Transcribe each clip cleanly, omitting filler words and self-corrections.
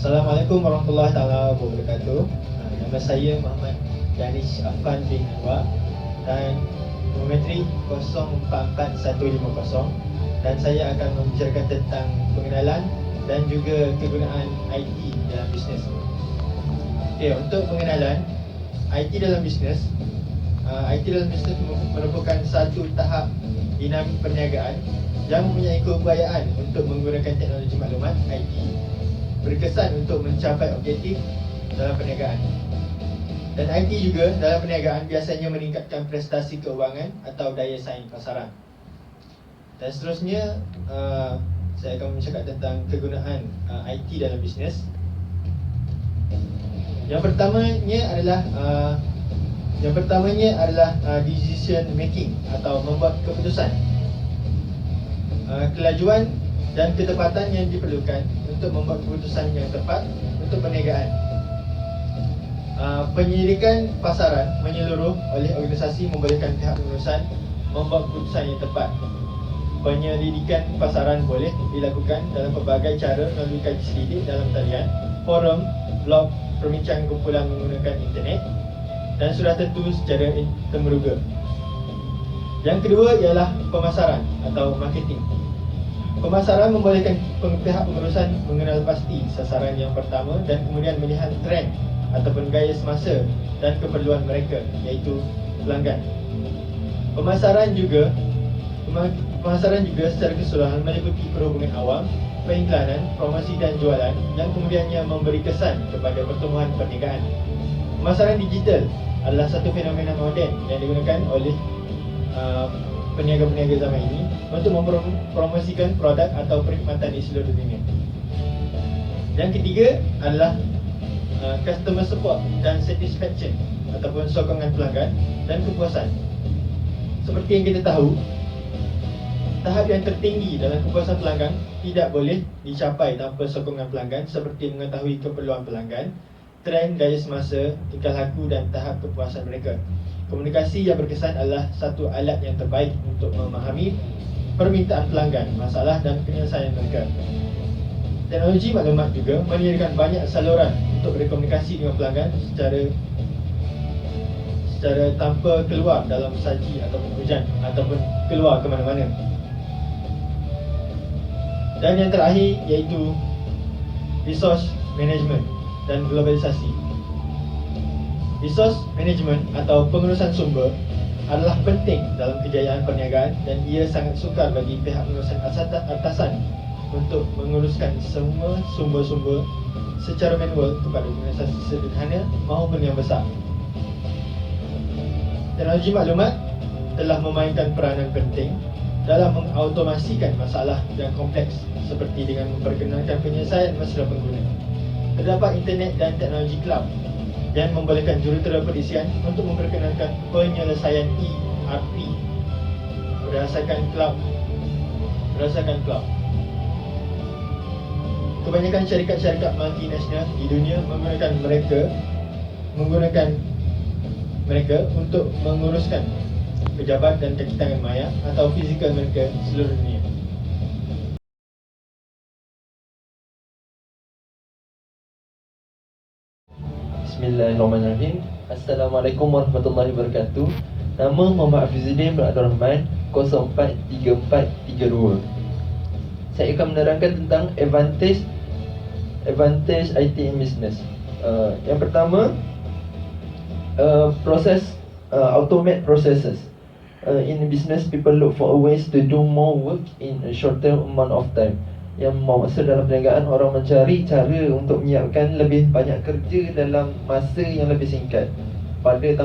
Assalamualaikum warahmatullahi taala wabarakatuh. Nama saya Muhammad Danish Afan bin Anwar dan geometri 044150, dan saya akan membicarakan tentang pengenalan dan juga kegunaan IT dalam bisnes. Okey, untuk pengenalan IT dalam bisnes, IT dalam bisnes merupakan satu tahap dinamik perniagaan yang mempunyai keupayaan untuk menggunakan teknologi maklumat IT berkesan untuk mencapai objektif dalam perniagaan. Dan IT juga dalam perniagaan biasanya meningkatkan prestasi keuangan atau daya saing pasaran. Dan seterusnya, saya akan bercakap tentang kegunaan IT dalam bisnes. Yang pertamanya adalah decision making atau membuat keputusan. Kelajuan dan ketepatan yang diperlukan untuk membuat keputusan yang tepat untuk perniagaan. Penyelidikan pasaran menyeluruh oleh organisasi membolehkan pihak pengurusan membuat keputusan yang tepat. Penyelidikan pasaran boleh dilakukan dalam pelbagai cara melalui kaji selidik dalam talian, forum, blog, perbincangan kumpulan menggunakan internet dan sudah tentu secara temeruga. Yang kedua ialah pemasaran atau marketing. Pemasaran membolehkan pihak pengurusan mengenal pasti sasaran yang pertama dan kemudian melihat trend ataupun gaya semasa dan keperluan mereka, iaitu pelanggan. Pemasaran juga secara keseluruhan meliputi perhubungan awam, pengiklanan, promosi dan jualan yang kemudiannya memberi kesan kepada pertumbuhan perniagaan. Pemasaran digital adalah satu fenomena moden yang digunakan oleh peniaga-peniaga zaman ini untuk mempromosikan produk atau perkhidmatan di seluruh dunia. Yang ketiga adalah customer support dan satisfaction ataupun sokongan pelanggan dan kepuasan. Seperti yang kita tahu, tahap yang tertinggi dalam kepuasan pelanggan tidak boleh dicapai tanpa sokongan pelanggan, seperti mengetahui keperluan pelanggan, trend gaya semasa, tingkah laku dan tahap kepuasan mereka. Komunikasi yang berkesan adalah satu alat yang terbaik untuk memahami permintaan pelanggan, masalah dan penyelesaian mereka. Teknologi maklumat juga menyediakan banyak saluran untuk berkomunikasi dengan pelanggan secara tanpa keluar dalam saji ataupun hujan ataupun keluar ke mana-mana. Dan yang terakhir iaitu resource management dan globalisasi. Resource management atau pengurusan sumber adalah penting dalam kejayaan perniagaan dan ia sangat sukar bagi pihak pengurusan atasan untuk menguruskan semua sumber-sumber secara manual kepada organisasi sederhana maupun yang besar. Teknologi maklumat telah memainkan peranan penting dalam mengautomasikan masalah yang kompleks, seperti dengan memperkenalkan penyelesaian masalah pengguna. Terdapat internet dan teknologi cloud yang membolehkan jurutera perisian untuk memperkenalkan penyelesaian ERP berdasarkan cloud. Kebanyakan syarikat-syarikat multinasional di dunia menggunakan mereka untuk menguruskan pejabat dan kaki tangan maya atau fizikal mereka seluruh dunia. Bismillahirrahmanirrahim. Assalamualaikum warahmatullahi wabarakatuh. Nama Muhammad Hafizuddin bin Abdul Rahman, 043432. Saya akan menerangkan tentang advantage IT in business. Yang pertama, automate processes. In business, people look for ways to do more work in a shorter amount of time. Yang maksud dalam perniagaan, orang mencari cara untuk menyiapkan lebih banyak kerja dalam masa yang lebih singkat. Pada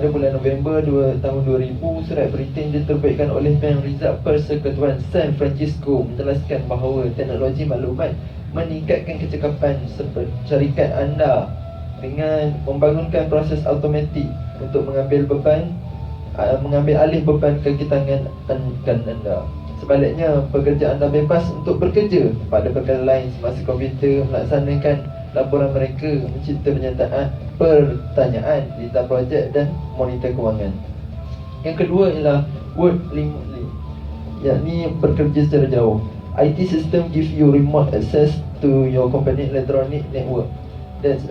bulan November tahun 2000, surat Britain diterbitkan oleh Bank Reserve Persekutuan San Francisco menjelaskan bahawa teknologi maklumat meningkatkan kecekapan syarikat anda dengan membangunkan proses automatik untuk mengambil alih beban kaki tangan anda. Sebaliknya, pekerja anda bebas untuk bekerja pada perkara lain semasa komputer melaksanakan laporan mereka, mencipta pertanyaan, data projek dan monitor kewangan. Yang kedua ialah work remotely, yakni bekerja secara jauh. IT system give you remote access to your company electronic network. That's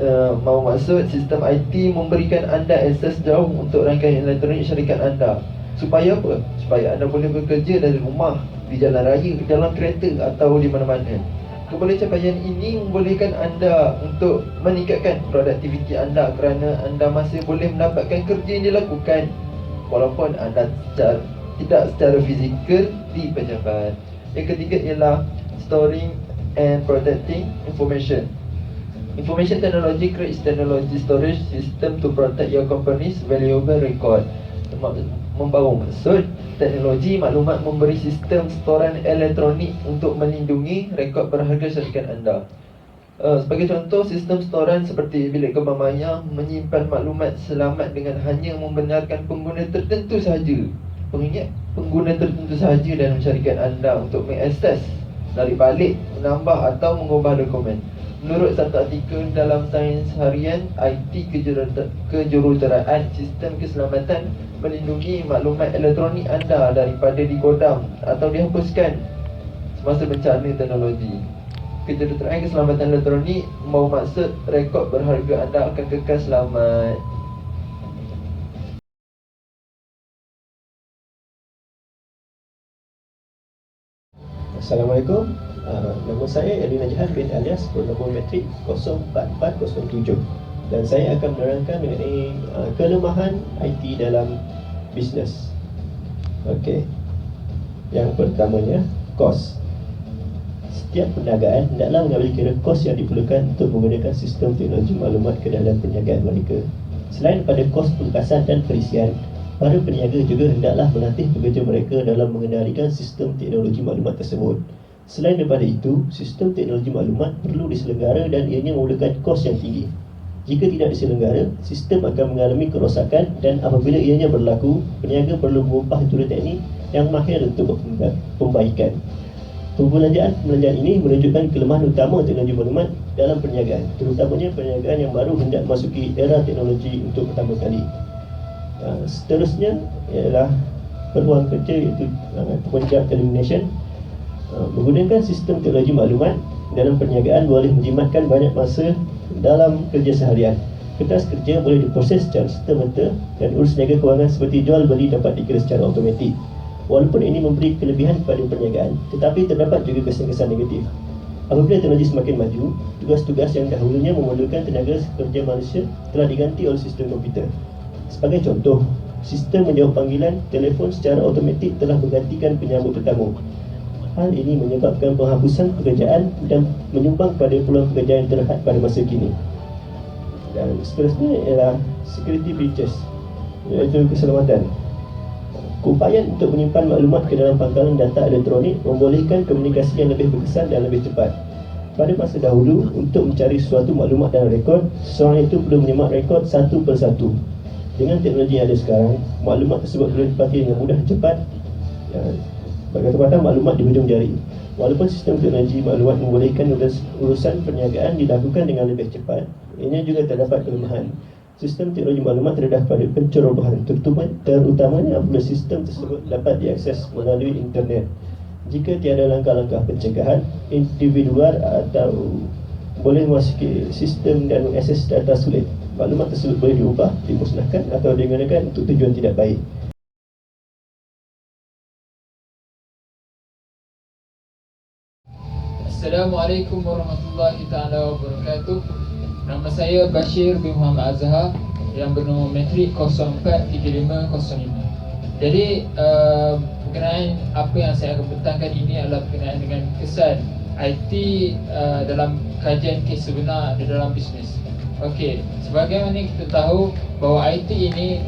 mau maksud sistem IT memberikan anda akses jauh untuk rangkaian elektronik syarikat anda. Supaya apa? Supaya anda boleh bekerja dari rumah, di jalan raya, dalam kereta atau di mana-mana. Kebolehcapaian ini membolehkan anda untuk meningkatkan produktiviti anda kerana anda masih boleh mendapatkan kerja yang dilakukan walaupun anda tidak secara fizikal di pejabat. Yang ketiga ialah storing and protecting information. Information technology creates technology storage system to protect your company's valuable record. Membawa maksud teknologi maklumat memberi sistem storan elektronik untuk melindungi rekod berharga syarikat anda. Sebagai contoh, sistem storan seperti bilik gambar maya menyimpan maklumat selamat dengan hanya membenarkan pengguna tertentu sahaja. Pengingat, pengguna tertentu sahaja dalam syarikat anda untuk mengakses, tarik balik, menambah atau mengubah dokumen. Menurut satu artikel dalam Sains Harian IT Kejuruteraan, sistem keselamatan melindungi maklumat elektronik anda daripada digodam atau dihapuskan semasa bencana teknologi. Kejuruteraan keselamatan elektronik membawa maksud rekod berharga anda akan kekal selamat. Assalamualaikum. Nama saya Elina Jahan bin alias bernombor metrik 04407 dan saya akan menerangkan mengenai kelemahan IT dalam bisnes. Okey. Yang pertamanya, kos. Setiap perniagaan hendaklah mengambil kira kos yang diperlukan untuk menggunakan sistem teknologi maklumat ke dalam perniagaan mereka. Selain daripada kos pengkasan dan perisian, para peniaga juga hendaklah melatih pekerja mereka dalam mengendalikan sistem teknologi maklumat tersebut. Selain daripada itu, sistem teknologi maklumat perlu diselenggara dan ianya memerlukan kos yang tinggi. Jika tidak diselenggara, sistem akan mengalami kerosakan dan apabila ianya berlaku, peniaga perlu mengupah juruteknik yang mahir untuk pembaikan. Pembelanjaan ini menunjukkan kelemahan utama teknologi maklumat dalam perniagaan, terutamanya perniagaan yang baru hendak memasuki era teknologi untuk pertama kali. Seterusnya ialah peluang kerja, iaitu job elimination. Menggunakan sistem teknologi maklumat dalam perniagaan boleh menjimatkan banyak masa dalam kerja seharian. Kertas kerja boleh diproses secara serta-merta dan urus niaga kewangan seperti jual beli dapat dikira secara automatik. Walaupun ini memberi kelebihan kepada perniagaan, tetapi terdapat juga kesan-kesan negatif. Apabila teknologi semakin maju, tugas-tugas yang dahulunya memerlukan tenaga kerja manusia telah diganti oleh sistem komputer. Sebagai contoh, sistem menjawab panggilan telefon secara automatik telah menggantikan penyambut tetamu. Hal ini menyebabkan penghapusan pekerjaan dan menyumbang kepada peluang pekerjaan yang terhad pada masa kini. Dan seterusnya ialah security breaches, iaitu keselamatan. Keupayaan untuk menyimpan maklumat ke dalam pangkalan data elektronik membolehkan komunikasi yang lebih berkesan dan lebih cepat. Pada masa dahulu, untuk mencari suatu maklumat dalam rekod, seseorang itu perlu menyemak rekod satu persatu. Dengan teknologi yang ada sekarang, maklumat tersebut boleh didapati dengan mudah dan cepat. Bagi tempatan maklumat di hujung jari. Walaupun sistem teknologi maklumat membolehkan urusan perniagaan dilakukan dengan lebih cepat, ianya juga terdapat kelemahan. Sistem teknologi maklumat terdapat pada pencerobohan, terutamanya apabila sistem tersebut dapat diakses melalui internet. Jika tiada langkah-langkah pencegahan, individual atau boleh memasuki sistem dan mengakses data sulit. Maklumat tersebut boleh diubah, dimusnahkan atau digunakan untuk tujuan tidak baik. Assalamualaikum warahmatullahi taala wabarakatuh. Nama saya Bashir bin Muhammad Azhar yang bernombor metrik 043505. Jadi berkenaan apa yang saya akan bentangkan ini adalah berkenaan dengan kesan IT dalam kajian kes sebenar di dalam bisnes. Okey, sebagaimana kita tahu bahawa IT ini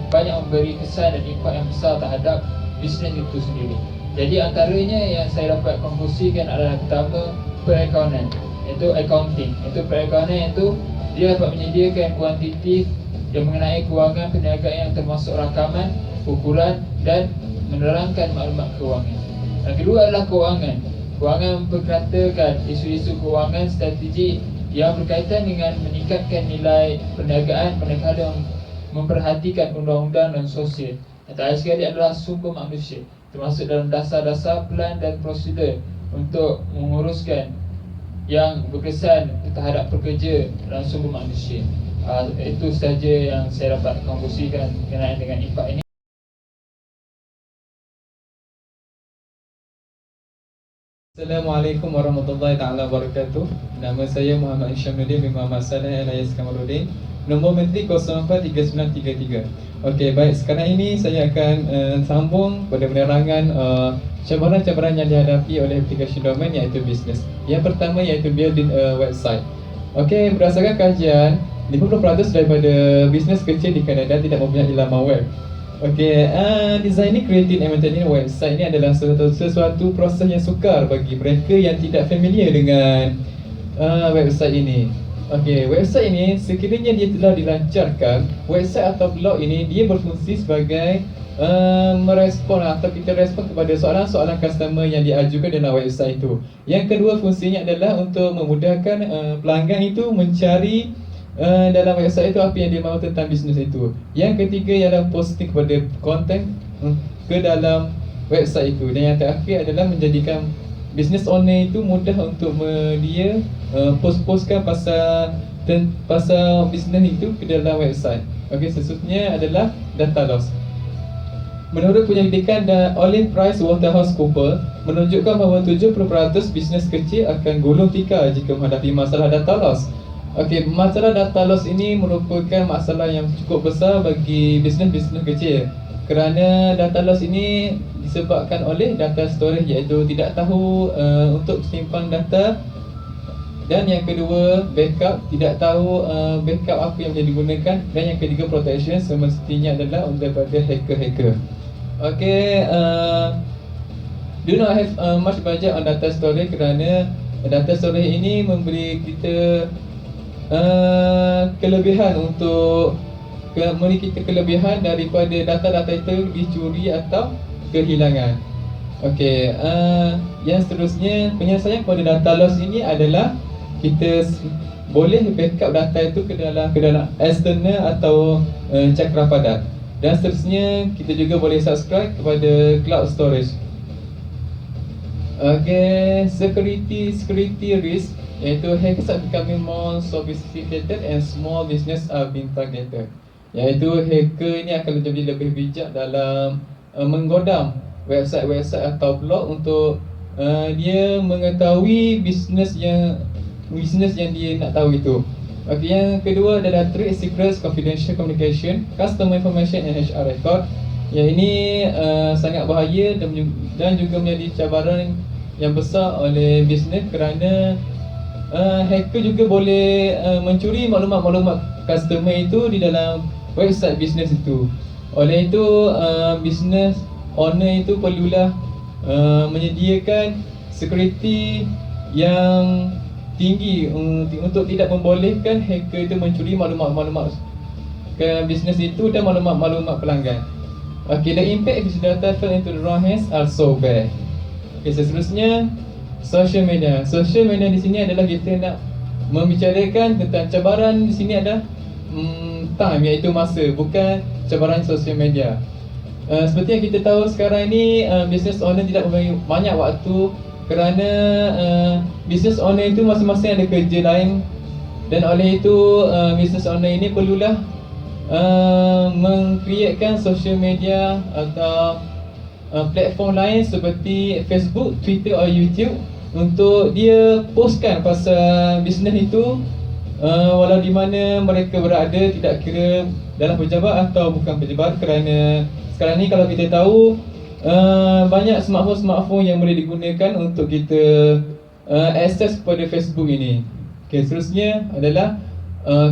banyak memberi kesan dan impak yang besar terhadap bisnes itu sendiri. Jadi antaranya yang saya dapat konklusikan adalah pertama, perakaunan, iaitu accounting. Iaitu perakaunan iaitu dia dapat menyediakan kuantiti yang mengenai kewangan perniagaan yang termasuk rakaman, ukuran dan menerangkan maklumat kewangan. Yang kedua adalah kewangan. Kewangan memperkatakan isu-isu kewangan strategi yang berkaitan dengan meningkatkan nilai perniagaan manakala memperhatikan undang-undang dan sosial. Yang terakhir sekali adalah sumber manusia, termasuk dalam dasar-dasar plan dan prosedur untuk menguruskan yang berkesan terhadap pekerja dan sumber manusia. Itu saja yang saya dapat kongsikan berkenaan dengan IPAK ini. Assalamualaikum warahmatullahi taala wabarakatuh. Nama saya Muhammad Isyamuddin bin Muhammad Saleh Alias Kamaluddin. Nombor menteri 043933. Okey, baik, sekarang ini saya akan sambung pada penerangan cabaran-cabaran yang dihadapi oleh aplikasi domain iaitu bisnes. Yang pertama iaitu building a website. Okey, berdasarkan kajian 50% daripada bisnes kecil di Kanada tidak mempunyai laman web. Okey, designing, creating and maintaining website ini adalah sesuatu proses yang sukar bagi mereka yang tidak familiar dengan website ini. Okey, website ini sekiranya dia telah dilancarkan, website atau blog ini dia berfungsi sebagai merespon atau kita respon kepada soalan-soalan customer yang diajukan dalam website itu. Yang kedua, fungsinya adalah untuk memudahkan pelanggan itu mencari dalam website itu apa yang dia mahu tentang bisnes itu. Yang ketiga ialah posting kepada konten ke dalam website itu. Dan yang terakhir adalah menjadikan business owner itu mudah untuk dia post-postkan pasal bisnes itu ke dalam website. Okey, seterusnya adalah data loss. Menurut penyelidikan oleh PricewaterhouseCoopers menunjukkan bahawa 70% bisnes kecil akan gulung tikar jika menghadapi masalah data loss. Okey, masalah data loss ini merupakan masalah yang cukup besar bagi bisnes-bisnes kecil. Kerana data loss ini disebabkan oleh data storage, iaitu tidak tahu untuk simpan data. Dan yang kedua, backup, tidak tahu backup apa yang boleh digunakan. Dan yang ketiga, protection, semestinya adalah daripada hacker-hacker. Okay, do not have much budget on data storage kerana data storage ini memberi kita kelebihan untuk memiliki kelebihan daripada data-data itu dicuri atau kehilangan. Okey, yang seterusnya, penyelesaian kepada data loss ini adalah kita boleh backup data itu ke dalam external atau cakra padat. Dan seterusnya, kita juga boleh subscribe kepada cloud storage. Okay, security risk, iaitu hackers are becoming more sophisticated and small business are being targeted. Iaitu hacker ini akan menjadi lebih bijak dalam menggodam website-website atau blog untuk dia mengetahui bisnes yang dia nak tahu itu. Okey, yang kedua adalah trade secrets, confidential communication, customer information and HR record. Yang ini sangat bahaya dan juga menjadi cabaran yang besar oleh bisnes kerana hacker juga boleh mencuri maklumat-maklumat customer itu di dalam website bisnes itu. Oleh itu, bisnes owner itu perlulah menyediakan security yang tinggi untuk tidak membolehkan hacker itu mencuri maklumat-maklumat ke bisnes itu dan maklumat-maklumat pelanggan. Okay, the impact if data fell into the wrong hands are so bad. Okay, seterusnya, social media. Social media di sini adalah kita nak membicarakan tentang cabaran di sini adalah time, iaitu masa, bukan cabaran social media. Seperti yang kita tahu sekarang ini, business owner tidak mempunyai banyak waktu kerana business owner itu masing-masing ada kerja lain. Dan oleh itu, business owner ini perlulah mengcreatekan social media atau platform lain seperti Facebook, Twitter atau YouTube untuk dia postkan pasal bisnes itu walau di mana mereka berada, tidak kira dalam pejabat atau bukan pejabat. Kerana sekarang ni kalau kita tahu banyak smartphone yang boleh digunakan untuk kita akses kepada Facebook ini. Okay, seterusnya adalah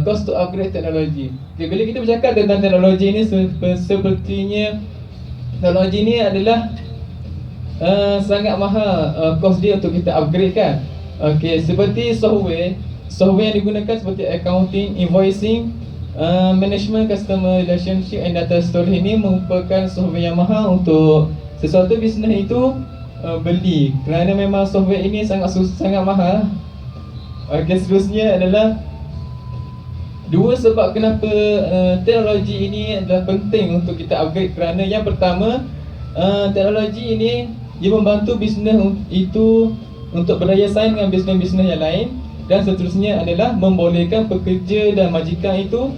cost to upgrade teknologi. Okay, bila kita bercakap tentang teknologi ini, sepertinya teknologi ini adalah sangat mahal cost dia untuk kita upgrade kan. Okay, seperti software yang digunakan seperti accounting, invoicing, management, customer relationship and data storage ini merupakan software yang mahal untuk sesuatu bisnes itu beli, kerana memang software ini sangat mahal. Okay, seterusnya adalah dua sebab kenapa teknologi ini adalah penting untuk kita upgrade. Kerana yang pertama, teknologi ini dia membantu bisnes itu untuk berdaya saing dengan bisnes-bisnes yang lain. Dan seterusnya adalah membolehkan pekerja dan majikan itu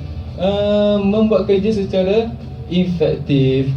membuat kerja secara efektif,